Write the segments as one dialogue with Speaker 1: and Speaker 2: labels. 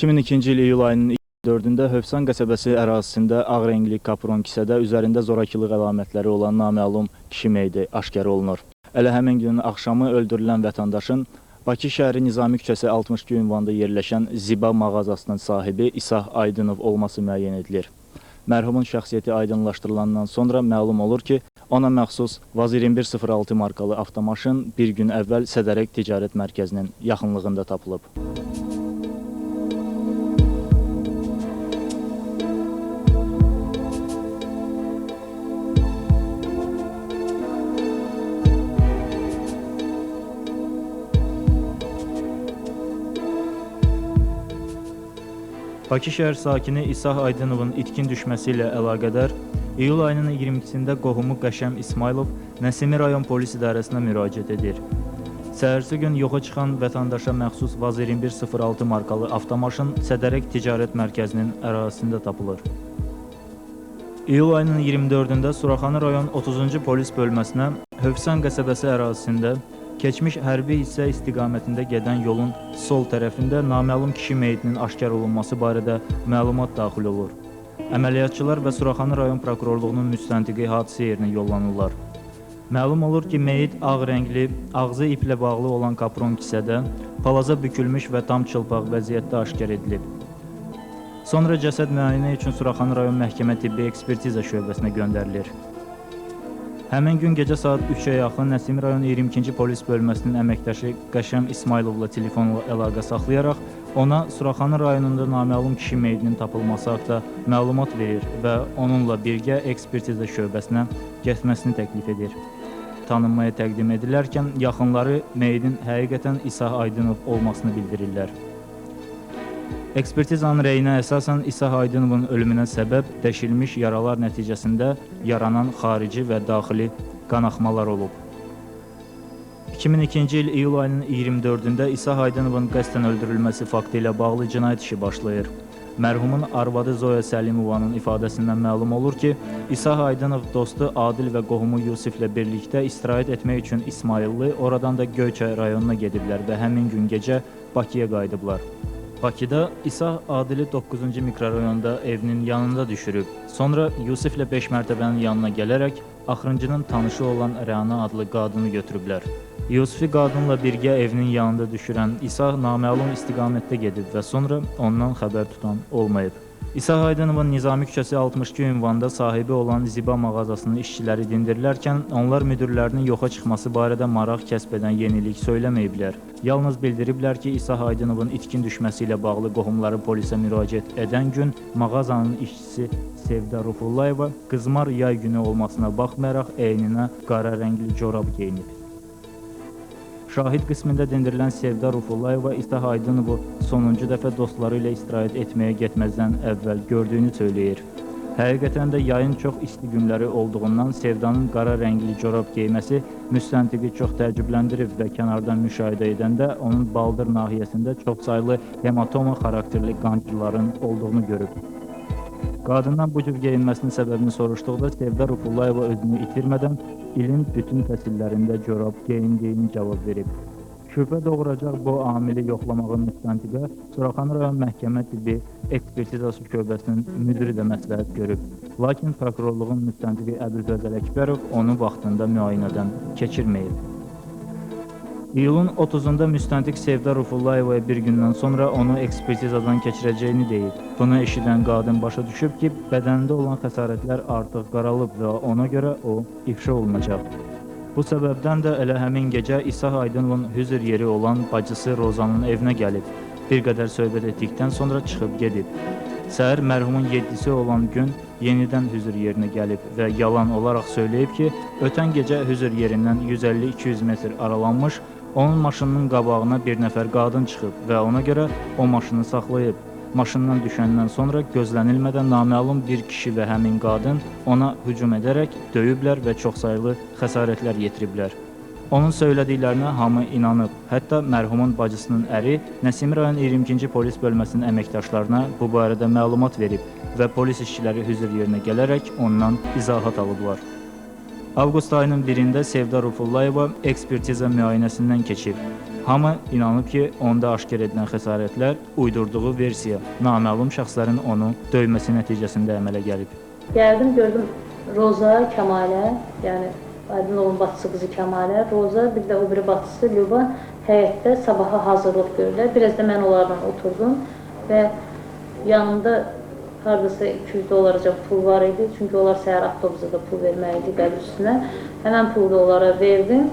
Speaker 1: 2002-ci il iyul ayının 4-də Hövsan qəsəbəsi ərazisində ağ rəngli kapron kisədə üzərində zorakılıq əlamətləri olan naməlum kişi meyidi aşkar olunur. Elə həmin günün axşamı öldürülən vətəndaşın Bakı şəhəri Nizami küçəsi 62 ünvanda yerləşən Ziba mağazasının sahibi İsah Aydınov olması müəyyən edilir. Mərhumun şəxsiyyəti aydınlaşdırılandan sonra məlum olur ki, ona məxsus Vaz 2106 markalı avtomaşın bir gün əvvəl Sədərək Ticarət Mərkəzinin yaxınlığında tapılıb. Bakı şəhər sakini İsah Aydınovun itkin düşməsi ilə əlaqədar iyul ayının 22-sində qohumu Qəşəm İsmailov Nəsimi rayon polis idarəsinə müraciət edir. Səhərsi gün yoxa çıxan vətəndaşa məxsus Vaz 2106 markalı avtomaşın Sədərək Ticarət Mərkəzinin ərazisində tapılır. İyul ayının 24-də Suraxanı rayon 30-cu polis bölməsinə Hövsan qəsəbəsi ərazisində keçmiş hərbi hissə istiqamətində gedən yolun sol tərəfində naməlum kişi meyidinin aşkar olunması barədə məlumat daxil olur. Əməliyyatçılar və Suraxanı rayon prokurorluğunun müstəntiqi hadisə yerinə yollanırlar. Məlum olur ki, meyid ağ rəngli, ağzı iplə bağlı olan kapron kisədə, palaza bükülmüş və tam çılpaq vəziyyətdə aşkar edilib. Sonra cəsəd müayinə üçün Suraxanı rayon məhkəmə tibbi ekspertiza şöbəsinə göndərilir. Həmin gün gecə saat 3-ə yaxın Nəsimi rayon 22-ci polis bölməsinin əməkdaşı Qəşəm İsmailovla telefonla əlaqə saxlayaraq ona Suraxanı rayonunda naməlum kişi meyidinin tapılması haqda məlumat verir və onunla birgə ekspertiza şöbəsinə getməsini təklif edir. Tanınmaya təqdim edilərkən yaxınları meyidin həqiqətən İsah Aydınov olmasını bildirirlər. Ekspertizanın rəyinə əsasən İsah Aydınovun ölümünə səbəb dəşilmiş yaralar nəticəsində yaranan xarici və daxili qanaxmalar olub. 2002-ci il iyul ayının 24-də İsah Aydınovun qəsdən öldürülməsi faktı ilə bağlı cinayət işi başlayır. Mərhumun arvadı Zoya Səlimovanın ifadəsindən məlum olur ki, İsah Aydınov dostu Adil və qohumu Yusiflə birlikdə istirahət etmək üçün İsmailli, oradan da Göyçay rayonuna gediblər və həmin gün gecə Bakıya qayıdıblar. Bakıda İsah Adili 9-cu mikrorayonda evinin yanında düşürüb. Sonra Yusiflə 5 mərtəbənin yanına gələrək axırıncının tanışı olan Rəna adlı qadını götürüblər. Yusifi qadınla birgə evinin yanında düşürən İsah naməlum istiqamətdə gedib və sonra ondan xəbər tutan olmayıb. İsah Aydınovun Nizami küçəsi 62 ünvanda sahibi olan Ziba mağazasının işçiləri dindirilərkən onlar müdürlərinin yoxa çıxması barədə maraq kəsb edən yenilik söyləməyiblər. Yalnız bildiriblər ki, İsah Aydınovun itkin düşməsi ilə bağlı qohumları polisə müraciət edən gün mağazanın işçisi Sevda Rufullayeva qızmar yay günü olmasına baxmayaraq əyninə qara rəngli corab geyinib. Şahid qismində dindirilən Sevda Rufullayeva İsah Aydınovu sonuncu dəfə dostları ilə istirahət etməyə getməzdən əvvəl gördüyünü söyləyir. Həqiqətən də yayın çox isti günləri olduğundan Sevdanın qara rəngli corab geyməsi müstəntiqi çox təəccübləndirib və kənardan müşahidə edəndə onun baldır nahiyəsində çox saylı hematoma xarakterli qancıların olduğunu görüb. Qadından bu cür geyinməsinin səbəbini soruşduqda Sevda Rufullayeva özünü itirmədən ilin bütün fəsillərində corab geyindiyini cavab verib. Şübhə doğuracaq bu amili yoxlamağın müstəntiqə Suraxanı rayon məhkəmə tibbi ekspertizası şöbəsinin müdiri də məsləhət görüb. Lakin prokurorluğun müstəntiqi Əbülfəzəl Əkbərov onu vaxtında müayinədən keçirməyib. İyulun 30-da müstəntiq Sevda Rufullayevaya bir gündən sonra onu ekspertizadan keçirəcəyini deyib. Bunu eşidən qadın başa düşüb ki, bədənində olan xəsarətlər artıq qaralıb və ona görə o ifşa olunacaq. Bu səbəbdən də elə həmin gecə İsah Aydınovun hüzür yeri olan bacısı Rozanın evinə gəlib. Bir qədər söhbət etdikdən sonra çıxıb gedib. Səhər mərhumun 7-si olan gün yenidən hüzür yerinə gəlib və yalan olaraq söyləyib ki, ötən gecə hüzür yerindən 150-200 metr aralanmış, onun maşınının qabağına bir nəfər qadın çıxıb və ona görə o maşını saxlayıb. Maşından düşəndən sonra gözlənilmədən naməlum bir kişi və həmin qadın ona hücum edərək döyüblər və çoxsaylı xəsarətlər yetiriblər. Onun söylədiklərinə hamı inanıb. Hətta mərhumun bacısının əri Nəsimi rayon 22-ci polis bölməsinin əməkdaşlarına bu barədə məlumat verib və polis işçiləri hüzur yerinə gələrək ondan izahat alıblar. Avqust ayının 1-də Sevda Rufullayeva ekspertiza müayinəsindən keçib. Hamı inanıb ki, onda aşkar edilən xəsarətlər uydurduğu versiya, naməlum şəxslərin onu döyməsi nəticəsində əmələ gəlib.
Speaker 2: Gəldim, gördüm Roza, Kəmalə, yəni Aydınovun bacısı qızı Kəmalə, Roza, bir də o biri bacısı Lüba həyətdə sabaha hazırlıq görürlər. Biraz da mən onlarla oturdum və yanımda hardasa 200 dolarca pul var idi. Çünki onlar səhər avtobusa da pul verməli idi qəbul üstünə. Həmən pulu da onlara verdim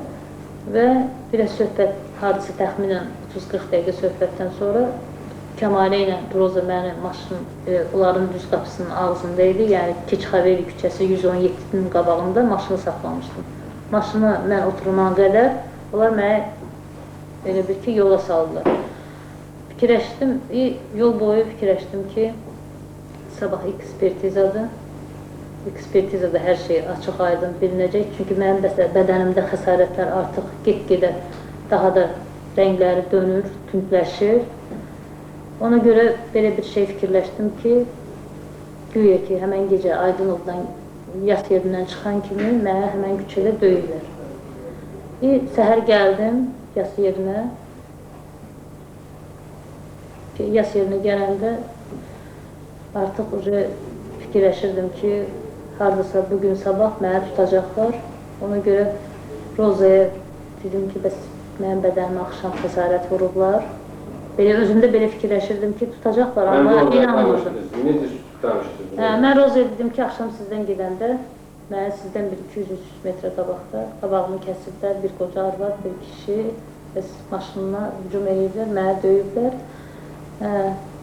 Speaker 2: və biraz söhbət, hardasa təxminən 30-40 dəqiqə söhbətdən sonra Kəmalə ilə Roza mənim maşın onların düz qapısının ağzında idi. Yəni Keçixaveri küçəsi 117-nin qabağında maşını saxlamışdım. Maşını mən oturmaya qədər onlar mənə elə bir ki, yola saldılar. Fikirləşdim, yol boyu fikirləşdim ki, sabah ekspertizadır. Ekspertizada hər şey açıq aydın bilinəcək. Çünki mənim bədənimdə xəsarətlər artıq get-gedə daha da rəngləri dönür, tündləşir. Ona görə belə bir şey fikirləşdim ki, güya ki, həmən gecə Aydınovdan yas yerindən çıxan kimi mənə həmən küçədə döyürlər. Səhər gəldim yas yerinə. Yas yerinə gələndə artıq fikirləşirdim ki, hardasa bugün sabah mənə tutacaqlar. Ona görə Rozaya dedim ki, bəs mənim bədənimə axşam xəsarət vurublar. Özümdə belə fikirləşirdim ki, tutacaqlar, amma inanmırdım.
Speaker 3: Necə danışdınız?
Speaker 2: Mən Rozaya dedim ki, axşam sizdən gedəndə mənə sizdən bir 200-300 metrə qabaqda qabağımı kəsiblər, bir qoca arvad, bir kişi maşınına hücum ediblər, mənə döyüblər.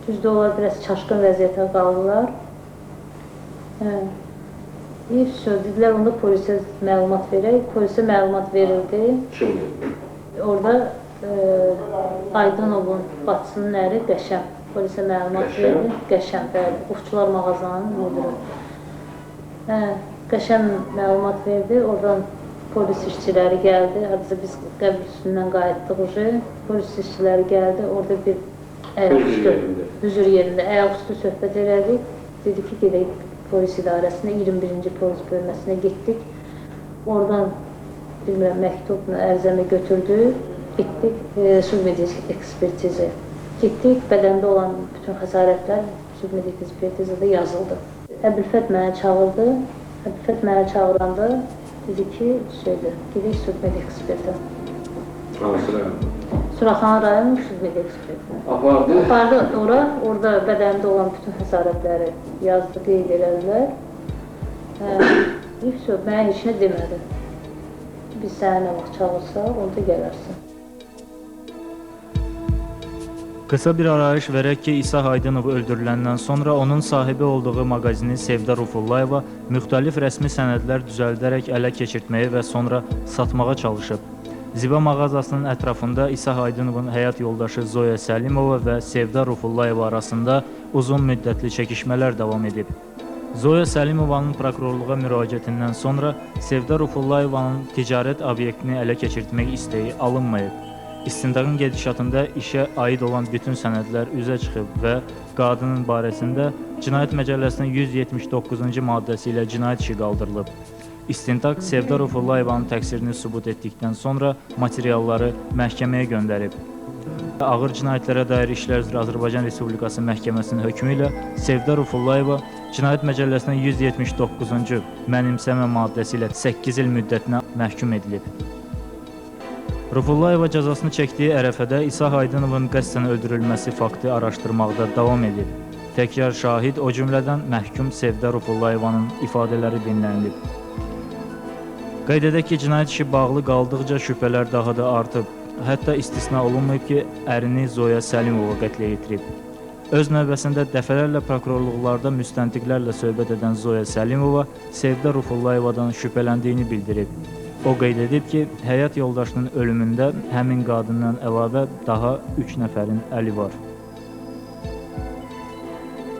Speaker 2: Düzdür, onlar biraz çaşqın vəziyyətə qaldılar. Dedilər, onda polisə məlumat verək. Polisə məlumat verildi.
Speaker 3: Kim dedi?
Speaker 2: Orada Aydınovun bacısının əri Qəşəm polisə məlumat verdi. Qəşəm, bəli, Qufçular mağazanın müdürü. Qəşəm məlumat verdi. Oradan polis işçiləri gəldi. Hadisə biz qəbul üstündən qayıtdıq. Polis işçiləri gəldi. Orada bir hüzür yerində ayaqüstü söhbət elədik. Dedi ki, gedək polis idarəsinə, 21-ci polis bölməsinə getdik. Oradan bilmirəm, məktubla ərzəmi götürdük, getdik submedik ekspertizi. Getdik, bədəndə olan bütün xəsarətlər submedik ekspertizada yazıldı. Əbülfət mənə çağırdı. Əbülfət mənə çağıranda dedi ki, gedək submedik ekspertə.
Speaker 3: Hansı rayon?
Speaker 2: Suraxanı rayon submedik ekspertə. Apardı ora, orada bədəndə olan bütün xəsarətləri yazdı, qeyd elədilər. Mənə heç nə demədi. Biz sənə nə vaxt çağırsaq, onda gələrsin.
Speaker 1: Qısa bir arayış verək ki, İsa Aydınov öldürüləndən sonra onun sahibi olduğu mağazini Sevda Rufullayeva müxtəlif rəsmi sənədlər düzəldərək ələ keçirtməyə və sonra satmağa çalışıb. Ziba mağazasının ətrafında İsa Aydınovun həyat yoldaşı Zoya Səlimova və Sevda Rufullayeva arasında uzun müddətli çəkişmələr davam edib. Zoya Səlimovanın prokurorluğa müraciətindən sonra Sevda Rufullayevanın ticarət obyektini ələ keçirtmək istəyi alınmayıb. İstintaqın gedişatında işə aid olan bütün sənədlər üzə çıxıb və qadının barəsində Cinayət Məcəlləsinin 179-cu maddəsi ilə cinayət işi qaldırılıb. İstintaq Sevda Rufullayevanın təqsirini sübut etdikdən sonra materialları məhkəməyə göndərib. Ağır cinayətlərə dair işlər üzrə Azərbaycan Respublikası Məhkəməsinin hökmü ilə Sevda Rufullayeva Cinayət Məcəlləsinin 179-cu mənimsəmə maddəsi ilə 8 il müddətinə məhkum edilib. Rufullayeva cəzasını çəkdiyi ərəfədə İsa Aydınovun qəsdən öldürülməsi faktı araşdırmaqda davam edib. Təkrar şahid, o cümlədən məhkum Sevda Rufullayevanın ifadələri dinlənilib. Qeyd edək ki, cinayət işi bağlı qaldıqca şübhələr daha da artıb. Hətta istisna olunmayıb ki, ərini Zoya Səlimova qətlə yetirib. Öz növbəsində dəfələrlə prokurorluqlarda müstəntiqlərlə söhbət edən Zoya Səlimova Sevda Rufullayevadan şübhələndiyini bildirib. O qeyd edib ki, həyat yoldaşının ölümündə həmin qadından əlavə daha 3 nəfərin əli var.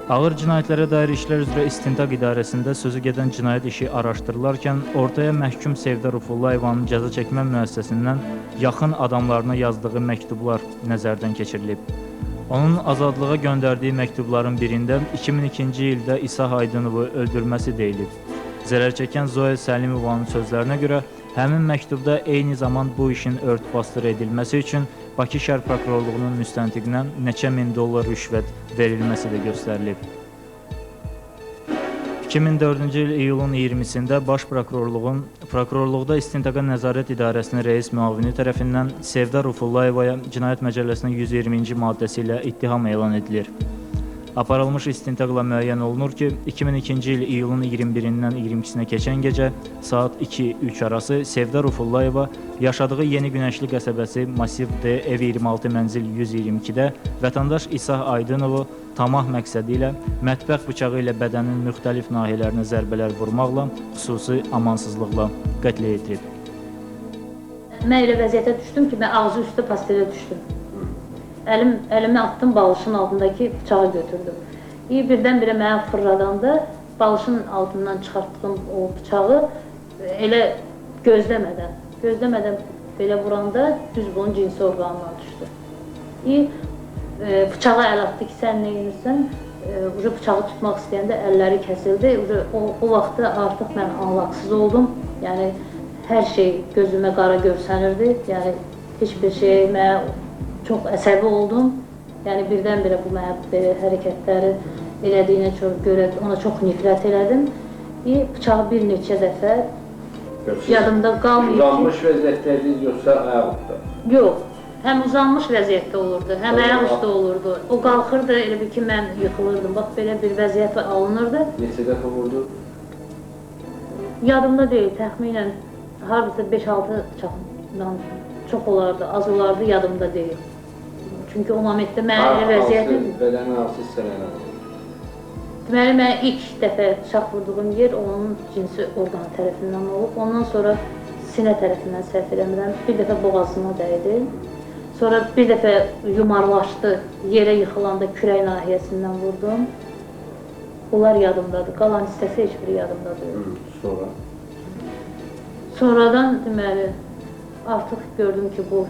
Speaker 1: Ağır cinayətlərə dair işlər üzrə İstintaq İdarəsində sözü gedən cinayət işi araşdırılarkən ortaya məhkum Sevda Rufullayevanın cəza çəkmə müəssisəsindən yaxın adamlarına yazdığı məktublar nəzərdən keçirilib. Onun azadlığa göndərdiyi məktubların birində 2002-ci ildə İsa Aydınovu öldürməsi deyilib. Zərər çəkən Zoya Səlimovanın sözlərinə görə Həmin məktubda eyni zaman bu işin ört-bastır edilməsi üçün Bakı şəhər prokurorluğunun müstəntiqinə neçə min dollar rüşvət verilməsi də göstərilib. 2004-cü il iyulun 20-sində Baş Prokurorluğun Prokurorluqda İstintaqa Nəzarət İdarəsinin rəis müavini tərəfindən Sevda Rufullayevaya Cinayət Məcəlləsinin 120-ci maddəsi ilə ittiham elan edilir. Aparılmış istintaqla müəyyən olunur ki, 2002-ci il iyulun 21-dən 22-sinə keçən gecə saat 2-3 arası Sevda Rufullayeva yaşadığı Yeni Günəşli qəsəbəsi Masiv D ev 26 mənzil 122-də vətəndaş İsah Aydınovu tamah məqsədi ilə mətbəx bıçağı ilə bədənin müxtəlif nahiyələrinə zərbələr vurmaqla xüsusi amansızlıqla qətlə yetirib.
Speaker 2: Mən elə vəziyyətə düşdüm ki, mən ağzı üstə pastelə düşdüm. Əlimi atdım, balışın altındakı bıçağı götürdüm. Birdən-birə mənə fırladanda balışın altından çıxartdığım o bıçağı elə gözləmədən belə vuranda düz bunun cinsi orqanından düşdü. Bıçağı əl atdı ki, sən nə edirsən? Bıçağı tutmaq istəyəndə əlləri kəsildi. O vaxtda artıq mən anlaqsız oldum. Yəni, hər şey gözümə qara görsənirdi. Yəni, heç bir şey mənə çox əsəbi oldum. Yəni, birdən-birə bu mənə hərəkətləri elədiyinə görə ona çox nifrət elədim. Bıçağı bir neçə dəfə yadımda qalmayıb ki...
Speaker 3: Uzanmış vəziyyətdəydiniz, yoxsa ayaqda?
Speaker 2: Yox, həm uzanmış vəziyyətdə olurdu, həm ayaq üstə olurdu. O qalxırdı, elə bir ki, mən yıxılırdım. Bax, belə bir vəziyyət alınırdı.
Speaker 3: Neçə dəfə vurdu?
Speaker 2: Yadımda deyil, təxminən hardasa 5-6 bıçaqdan çox olardı, az olardı, yadımda deyil. Çünki o momentdə mən elə vəziyyətim...
Speaker 3: Bədənin hansı hissələrə vurdu?
Speaker 2: Deməli, mən ilk dəfə bıçaq vurduğum yer onun cinsi orqanı tərəfindən olub. Ondan sonra sinə tərəfindən səhv eləmirəm, bir dəfə boğazına dəydi. Sonra bir dəfə yumarlaşdı, yerə yıxılanda kürək nahiyəsindən vurdum. Bunlar yadımdadır, qalan hissəsi heç biri yadımda deyil.
Speaker 3: Sonra?
Speaker 2: Sonradan, deməli, artıq gördüm ki, bu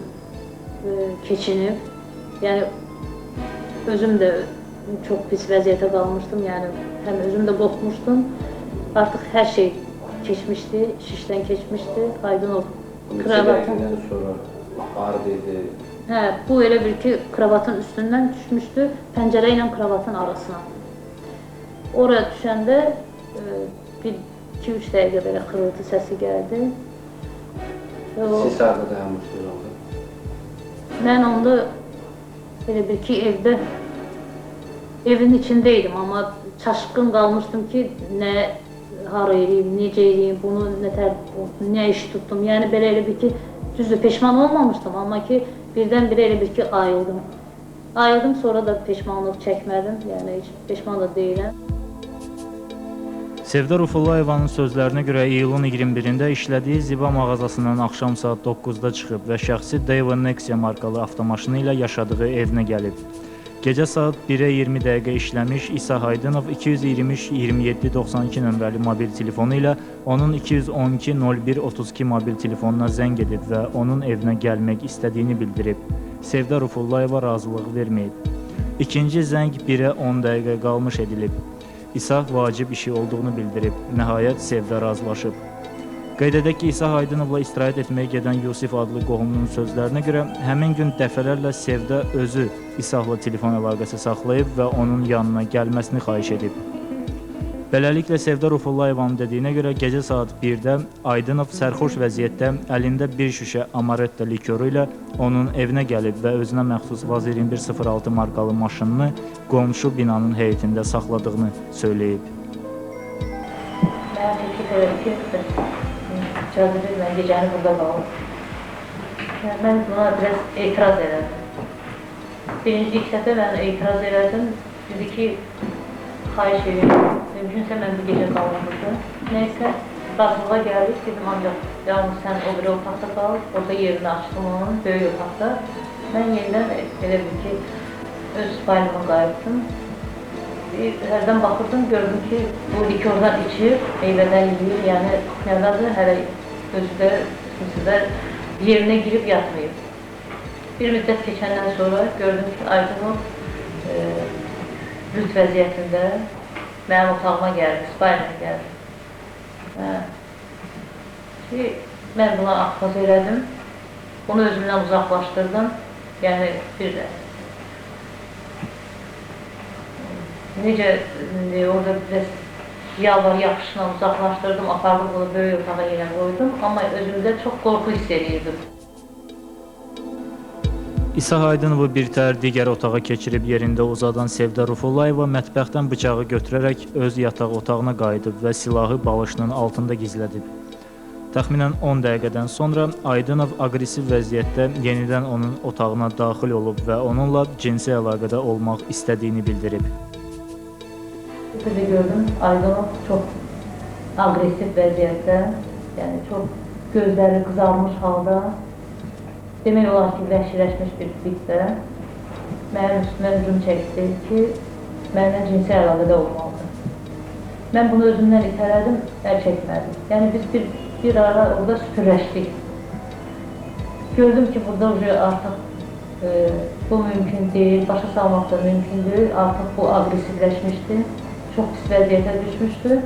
Speaker 2: keçinib. Yəni, özüm də çox pis vəziyyətə qalmışdım, yəni həm özüm də qorxmuşdum. Artıq hər şey keçmişdi, şişdən keçmişdi, Aydınov kravatın...
Speaker 3: Neçə dəqiqədən sonra ağrıdıydı?
Speaker 2: Hə, bu elə bir ki, kravatın üstündən düşmüşdü, pəncərə ilə kravatın arasına. Oraya düşəndə 1-2-3 dəqiqə belə xırıltı səsi gəldi.
Speaker 3: Siz harada dayanmışdınız onda?
Speaker 2: Mən onda elə bir ki, evin içindeydim, amma çaşqın qalmışdım ki, hara eləyim, necə eləyim, bunu nə iş tutdum. Yəni, belə elə bir ki, düzdür, peşman olmamışdım, amma ki, birdən-birə elə bir ki, ayıldım. Ayıldım, sonra da peşmanlıq çəkmədim, yəni heç peşman da deyiləm.
Speaker 1: Sevda Rufullayevanın sözlərinə görə iyulun 21-də işlədiyi Ziba mağazasından axşam saat 9-da çıxıb və şəxsi Daewoo Nexia markalı avtomaşını ilə yaşadığı evinə gəlib. Gecə saat 1-ə 20 dəqiqə işləmiş İsah Aydınov 223-27-92 nömrəli mobil telefonu ilə onun 212-01-32 mobil telefonuna zəng edib və onun evinə gəlmək istədiyini bildirib. Sevda Rufullayeva razılıq verməyib. İkinci zəng 1-ə 10 dəqiqə qalmış edilib. İsah vacib işi olduğunu bildirib. Nəhayət Sevda razılaşıb. Qeyd edək ki, İsah Aydınovla istirahət etməyə gedən Yusif adlı qohumunun sözlərinə görə həmin gün dəfələrlə Sevda özü İsahla telefon əlaqəsi saxlayıb və onun yanına gəlməsini xahiş edib. Beləliklə, Sevda Rufullayevanın dediyinə görə gecə saat 1-də Aydınov sərxoş vəziyyətdə əlində bir şüşə Amaretta likoru ilə onun evinə gəlib və özünə məxsus Vaz 2106 markalı maşınını qonşu binanın heyətində saxladığını söyləyib.
Speaker 2: Mən icazə vermən, gecəni burada qalıb. Mən buna biraz etiraz elədim. İlk dəfə mən etiraz elədim. Dedi ki, xahiş edirəm. Mümkünsə mən bu gecə qalım burada. Nəysə, razılığa gəldik, dedim ancaq yalnız sən o bir otaqda qal, orada yerini açdım onun, böyük otaqda. Mən yenidən elə bir ki, öz spaylıma qayıtdım. Hərdən baxırdım, gördüm ki, bu likordan içir, meyvədən yiyir, yəni nədadır, hələ özü də, kimsə də yerinə girib yatmayıb. Bir müddət keçəndən sonra gördüm ki, Aydınov lüt vəziyyətində mənim otağıma gəldi, spaylıma gəldi. Mən buna atmaz elədim. Onu özümdən uzaqlaşdırdım. Yəni bir də necə orada biraz yalvar yaxşısına uzaqlaşdırdım, apardım bunu böyük otağa yenə qoydum. Amma özümdə çox qorxu hiss edirdim.
Speaker 1: İsa Haydınovu birtəhər digər otağa keçirib yerində uzadan Sevda Rufulayeva mətbəxdən bıçağı götürərək öz yataq otağına qayıdıb və silahı balışının altında gizlədib. Təxminən 10 dəqiqədən sonra Aydınov aqressiv vəziyyətdə yenidən onun otağına daxil olub və onunla cinsi əlaqədə olmaq istədiyini bildirib.
Speaker 2: Bir də gördüm, Aydınov çox aqressiv vəziyyətdə, yəni çox gözləri qızarmış halda, demək olar ki, vəhşiləşmiş bir tipdə mənim üstümə hücum çəkdi ki, mənimlə cinsi əlaqədə olmalıdır. Mən bunu özümdən itələdim, əl çəkmədim. Yəni biz bir ara orada süpürləşdik. Gördüm ki, burada artıq bu mümkün deyil, başa salmaq da mümkün deyil, artıq bu aqressivləşmişdi, çox pis vəziyyətə düşmüşdü.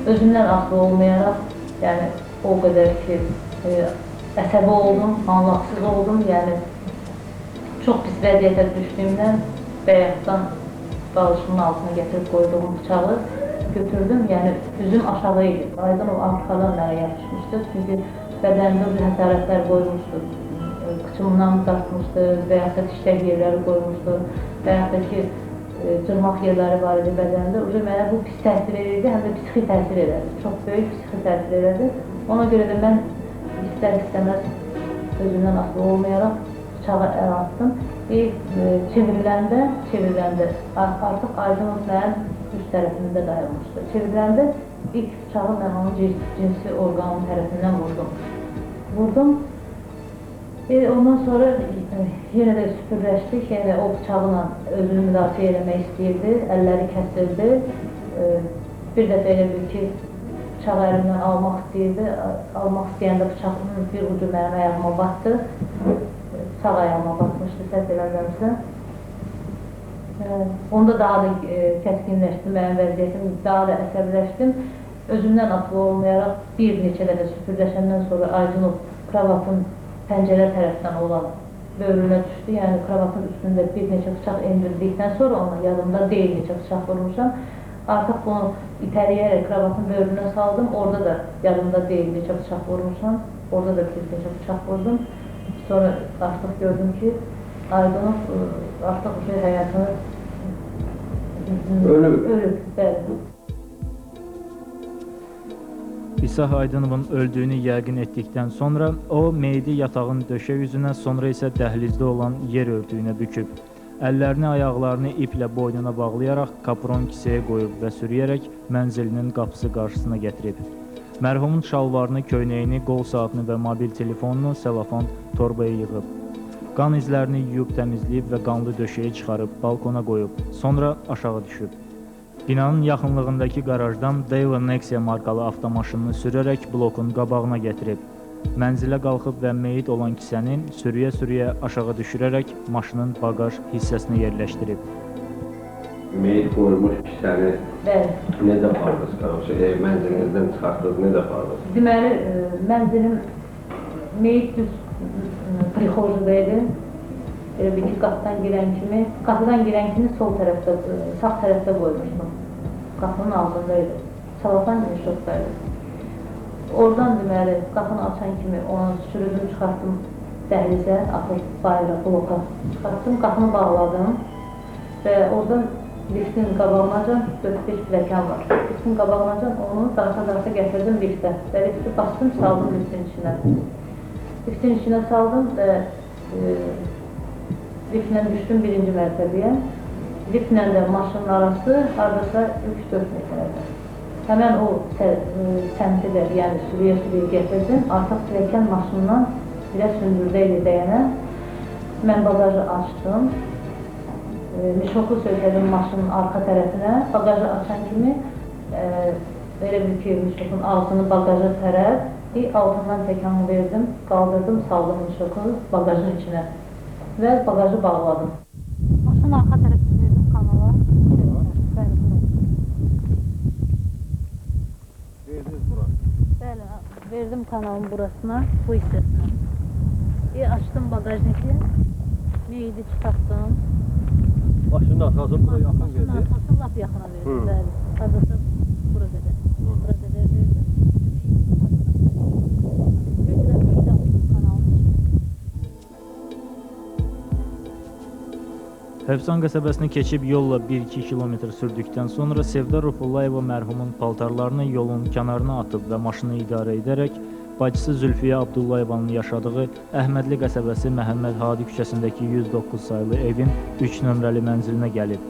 Speaker 2: Özümdən asılı olmayaraq, yəni o qədər ki, əsəbi oldum, anlaqsız oldum, yəni çox pis vəziyyətə düşdüyümdən bəyəkdən balışımın altına gətirib qoyduğum bıçağı götürdüm, yəni üzüm aşağı idi. Aydınov arxadan mənə yapışmışdı, çünki bədənimdə bir həsarətlər qoymuşdu. Qıçımdan dartmışdı, və yaxud da dişlər yerləri qoymuşdu, və yaxud da ki, cırmaq yerləri var idi bədənimdə. Mənə bu pis təsir edirdi, həm də psixi təsir edirdi, çox böyük psixi təsir edirdi. Ona görə də mən istər-istəməz özümdən asılı olmayaraq bıçağı əl attım. Çevriləndə artıq Aydınov mənim üst tərəfində dayanmışdı. Çevriləndə ilk bıçağı mən onun cinsi orqanın tərəfindən vurdum. Ondan sonra yenə də süpürləşdik, yəni o bıçağla özünü müdafiə eləmək istəyirdi, əlləri kəsildi. Bir dəfə elə bil ki, bıçağı əlimdən almaq istəyirdi, almaq istəyəndə bıçağının bir ucu mənim ayağıma batdı, sağ ayağıma batmışdı, səhv eləmirəmsə. Onda daha da kəskinləşdi mənim vəziyyətim, daha da əsəbləşdim. Özümdən asılı olmayaraq bir neçə dəfə süpürləşəndən sonra Aydınov kravatın pəncərə tərəfdən olan böğrünə düşdü. Yəni kravatın üstündə bir neçə bıçaq endirdikdən sonra ona yadımda deyil neçə bıçaq vurmuşam. Artıq bunu itələyərək kravatın böğrünə saldım. Orada da yadımda deyil neçə bıçaq vurmuşam. Orada da bir neçə bıçaq vurdum. Sonra artıq gördüm ki, Aydınov artıq həyatını ölüb. Bəli.
Speaker 1: İsa Haydınovun öldüyünü yəqin etdikdən sonra o meyidi yatağın döşək üzünə, sonra isə dəhlizdə olan yer örtüyünə büküb. Əllərini, ayaqlarını iplə boynuna bağlayaraq kapron kisəyə qoyub və sürüyərək mənzilinin qapısı qarşısına gətirib. Mərhumun şalvarını, köynəyini, qol saatını və mobil telefonunu selofan torbaya yığıb. Qan izlərini yuyub təmizləyib və qanlı döşəyi çıxarıb balkona qoyub, sonra aşağı düşüb. Binanın yaxınlığındakı qarajdan Daewoo Nexia markalı avtomaşınını sürərək blokun qabağına gətirib. Mənzilə qalxıb və meyit olan kisəni sürüyə-sürüyə aşağı düşürərək maşının bagaj hissəsinə yerləşdirib.
Speaker 3: Meyit qoyulmuş kisəni necə apardınız? Mənzilinizdən çıxartdınız, necə apardınız?
Speaker 2: Deməli, mənzilim meyit düz prixojda idi. Elə bir ki, qapıdan girən kimi sol tərəfdə, sağ tərəfdə qoymuşdum. Qapının altındaydı, salafan şokdaydı. Oradan deməli, qapını açan kimi onu sürüdüm, çıxartdım dəhlizə, atıb bayıra, bloka çıxartdım, qapını bağladım və oradan liftin qabağınacan 4-5 pləkan var. Liftin qabağınacan onu darasa gətirdim liftə və lifti bastım, saldım liftin içinə. Liftin içinə saldım və liftlə düşdüm birinci mərtəbəyə. Liftlə də maşının arası haradasa 3-4 metrədə. Həmən o səmti də, yəni sürüyə gətirdim. Artıq pilləkən maşından biraz sündürdə ilə dəyənə. Mən bagajı açdım. Mişoku sökədim maşının arxa tərəfinə. Bagajı açan kimi elə bir ki, mişokun ağzını bagaja tərəf altından təkanı verdim, qaldırdım, saldım mişoku bagajın içinə. Və bagajı bağladım. Maşının arxa tərəfini verdim kanala. Bəli, bura.
Speaker 3: Verdiniz bura?
Speaker 2: Bəli. Verdim kanalın burasına, bu hissesine. Açtım bagajniki. Neydi çıkarttım.
Speaker 4: Maşının arkası buraya yakın
Speaker 2: Maşının
Speaker 4: geldi.
Speaker 2: arkası lap yakına verdim.
Speaker 4: Hı.
Speaker 2: Bəli. Hardasa bura qədər. Bura qədər verdim. Güclə bir də kanalın içine.
Speaker 1: Həbsan qəsəbəsini keçib yolla 1-2 kilometr sürdükdən sonra Sevda Rufullayeva mərhumun paltarlarını yolun kənarına atıb və maşını idarə edərək bacısı Zülfiyə Abdullayevanın yaşadığı Əhmədli qəsəbəsi Məhəmməd Hadi küçəsindəki 109 sayılı evin 3 nömrəli mənzilinə gəlib.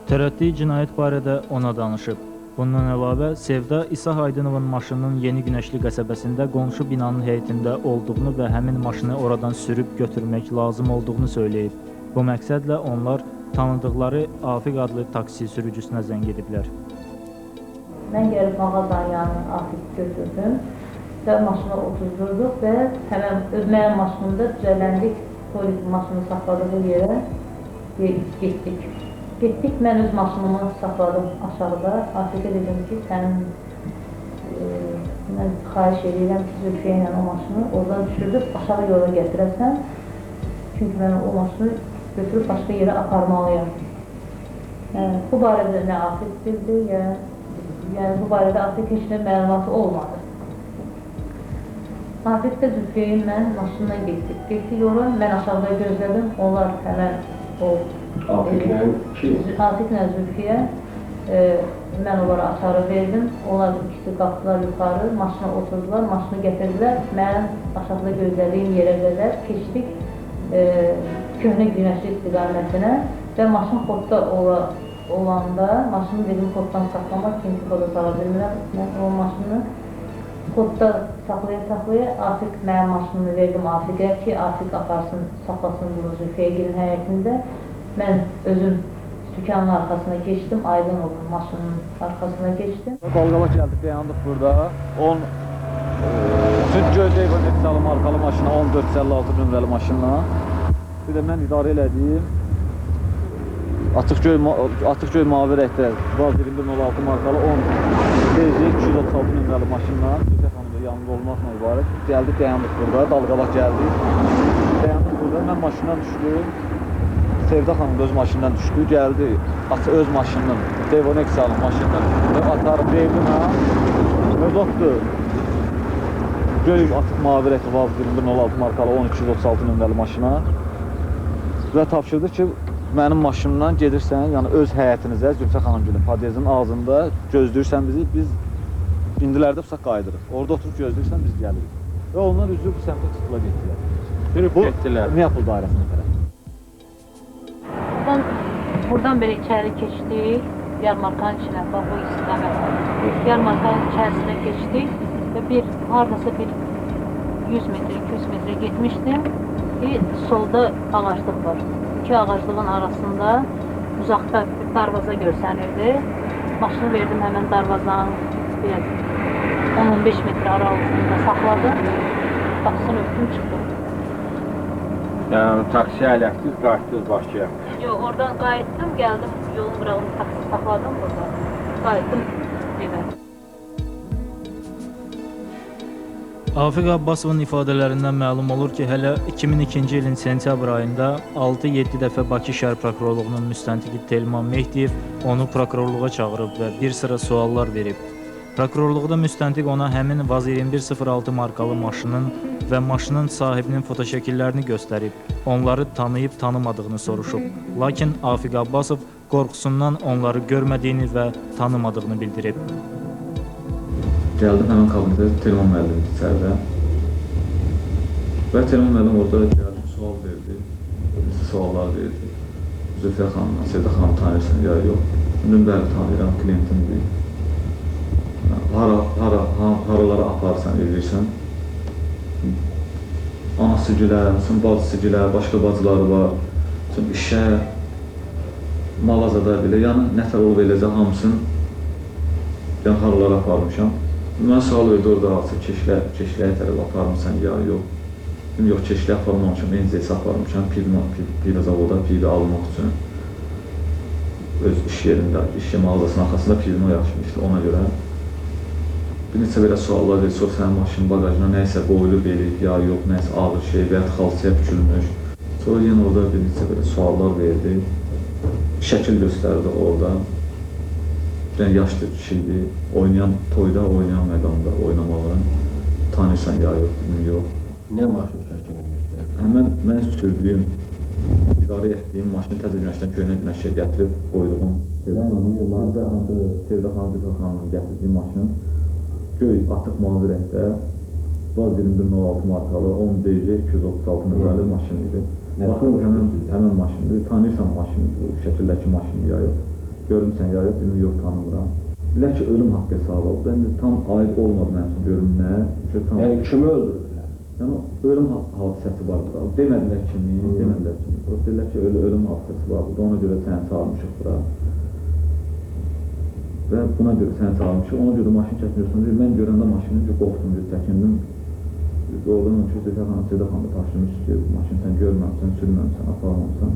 Speaker 1: Tərəddüd cinayət barədə ona danışıb. Bundan əlavə, Sevda İsa Haydınovun maşınının Yeni Günəşli qəsəbəsində qonşu binanın heyətində olduğunu və həmin maşını oradan sürüb götürmək lazım olduğunu söyləyib. Bu məqsədlə onlar tanıdıqları Afiq adlı taksi sürücüsünə zəng ediblər.
Speaker 2: Mən gəlib mağazanın yanına Afiq götürdüm və maşına oturdurduq və həmən mənim maşınımda düzələndik, polis maşını saxladığı yerə getdik. Getdik, mən öz maşınımı saxladım aşağıda. Afiqə dedim ki, mən xahiş edirəm ki, Zülfiyə ilə o maşını oradan düşürdüb aşağı yola gətirəsən. Çünki mən o maşını götürüb başqa yerə aparmalıyam. Bu barədə nə Afiq bildi, yəni bu barədə Afiq heç nə məlumatı olmadı. Afiq də Zülfiyə mən maşından getdik. Getdik yola, mən aşağıda gözlədim, onlar həmən o Afiqlə Zülfiyə, mən onlara açarı verdim, onlar ikisi qalxdılar yuxarı, maşına oturdular, maşını gətirdilər, mən aşağıda gözlədiyim yerə qədər keçdik Köhnə Günəşli istiqamətinə və maşın xodda olanda, maşını dedim xoddan saxlamaq, çünki xoda sala bilmirəm, mən o maşını xodda saxlaya Afiq mənim maşınını verdim Afiqə ki, Afiq aparsın, saxlasın bunu Zülfiyəgilin həyətində. Mən özüm dükanın arkasına keçdim, aydın olun maşının arkasına keçdim.
Speaker 4: Qalqala gəldik, dayandık burada. Südgöl Evanexalı markalı maşına, 1456 nömrəli maşınla. Bir də mən idarə elədiyim Atıqgöl mavi rəhdər Vaz 2106 markalı 10 236 nömrəli maşınla Zülfiyə xanımda yanında olmaqla ibarət. Gəldik, dayandık burada, dalqalaq gəldik. Dayandık burada, mən maşından düşdüm. Sevda xanım da öz maşından düşdü, gəldi. Öz maşının, Evanexalı maşından atarı verdim ha. Özotdur. Göy Atık mavi rəhdər Vaz 2106 markalı 1236 nömrəli maşına. Və tapşırdı ki, mənim maşınımdan gedirsən, yəni öz həyətinizə, Zülfiyə xanımgilin podyezin ağzında gözləyirsən bizi, biz indilərdə pusaq qayıdırıq. Orada oturub gözləyirsən, biz gəlirik. Və onlar üzrü bu səmtə çıxdılar, getdilər.
Speaker 3: Sürüb getdilər.
Speaker 4: Niyapol dairəsinə tərəf.
Speaker 2: Buradan belə içəri keçdik, yarmarkanın içinə, bax bu istiqamətdə. Yarmarkanın içərisinə keçdik və haradasa 100 metr, 200 metrə getmişdim. Solda ağaclıq var. İki ağaclığın arasında uzaqda bir darvaza görsənirdi. Maşını verdim həmən darvazanın 10-15 metr aralığında saxladım. Qapısını örtüm, çıxdım.
Speaker 3: Yəni, taksi ələqsiz qayıtdınız Bakıya.
Speaker 2: Yox, oradan qayıtdım, gəldim, yolun qırağını taksi saxladım burada. Qayıtdım evə.
Speaker 1: Afiq Abbasovun ifadələrindən məlum olur ki, hələ 2002-ci ilin sentyabr ayında 6-7 dəfə Bakı şəhər prokurorluğunun müstəntiqi Telman Mehdiyev onu prokurorluğa çağırıb və bir sıra suallar verib. Prokurorluqda müstəntiq ona həmin Vaz 2106 markalı maşının və maşının sahibinin fotoşəkillərini göstərib, onları tanıyıb tanımadığını soruşub. Lakin Afiq Abbasov qorxusundan onları görmədiyini və tanımadığını bildirib.
Speaker 5: Gəldim həmin kabinetə, Telman müəllim içəridə və Telman müəllim orada gəldi, sual verdi, suallar verdi. Zülfiyə xanımla, Sevda xanım tanıyırsan ya yox? Dedim, bəli tanıyıram, klientimdir. Haralara aparsan, edirsən. Anası gülər, bacısı gülər, başqa bacıları var. İşə, mağazada belə, yəni nətər olub eləcək hamısını haralara aparmışam. Mən sual verdi orada alsa, keşləyə tərəf aparmışsan ya yox. Yox, keşləyə aparmamışam, NCS aparmışam, pivə zavoda, pivə almaq üçün. Öz iş yerində, iş mağazasının arxasında pivini yaxşımışdı ona görə. bir neçə belə suallar verir, sonra sənin maşının bagajına nəysə qoyulub eləyib, ya yox, nəysə ağır şey və ya xalçaya bükülmüş. Sonra yenə orada bir neçə belə suallar verdi. Şəkil göstərdi orada. Yəni yaşlı kişiydi, oynayan, toyda oynayan məqamda oynamağın. Tanırsan ya yox, dedim yox.
Speaker 3: Nə maşın şəkilini göstərir?
Speaker 5: Həmən mən sürdüyüm, idarə etdiyim maşını təzə günəşdən köynə günəşə gətirib qoyduğum Sevda xanımın gətirdiyi maşın göy atıq mavi rəngdə Vaz 2106 markalı 10 DJ 236 nömrəli maşın idi. Həmən maşındır. Tanıyırsan maşını, bu şəkildəki maşını ya yox. Görmüsən ya yox, dedim yox, tanımıram. Bilər ki, ölüm haqqı hesabı oldu. Ben de tam aid olmadı mənim üçün görüm nə.
Speaker 3: Yəni kimi öldürdülər?
Speaker 5: Yəni ölüm hadisəsi var burada. Demədilər kimi, demədilər kimi. Dedilər ki, ölüm hadisəsi var burada. Ona görə səni çağırmışıq bura. Və buna görə səni çağırmışıq. Ona görə maşın çəkmiyorsun. Mən görəndə maşını qorxdum, çəkindim. Oradan Sevda xanımı taşımış ki, maşını sən görməmsən, sürməmsən, aparmamsan.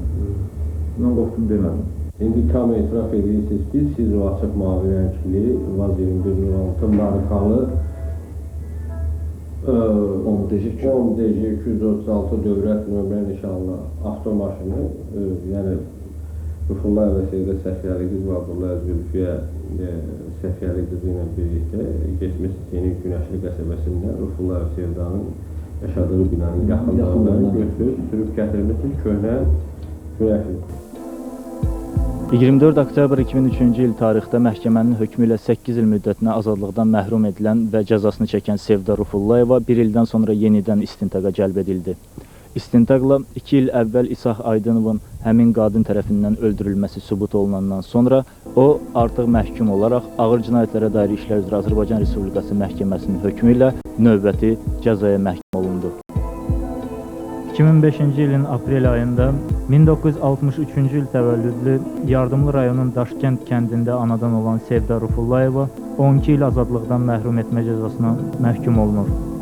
Speaker 5: Mən qorxdum demədim.
Speaker 3: İndi tam etiraf edirsiniz ki, siz o açıq mavi rəngli Vaz 2106 markalı 10 DC 236 dövrət nömrə nişanlı avtomaşını, yəni Rufullayev və Sevda Səfiyəli qız və Abdullayev Zülfiyə Səfiyəli qızı ilə birlikdə geçmiş Yeni Günəşli qəsəbəsində Rufullayev Sevdanın yaşadığı binanın yaxınlığından götürüb, sürüb gətirilmişdir köhnə Günəşli.
Speaker 1: 24 oktyabr 2003-cü il tarixdə məhkəmənin hökmü ilə 8 il müddətinə azadlıqdan məhrum edilən və cəzasını çəkən Sevda Rufullayeva bir ildən sonra yenidən istintaqa cəlb edildi. İstintaqla 2 il əvvəl İsah Aydınovun həmin qadın tərəfindən öldürülməsi sübut olunandan sonra o artıq məhkum olaraq Ağır Cinayətlərə Dair İşlər üzrə Azərbaycan Respublikası Məhkəməsinin hökmü ilə növbəti cəzaya məhkum olundu. 2005-ci ilin aprel ayında 1963-cü il təvəllüdlü Yardımlı rayonun Daşkənd kəndində anadan olan Sevda Rufullayeva 12 il azadlıqdan məhrum etmə cəzasına məhkum olunur.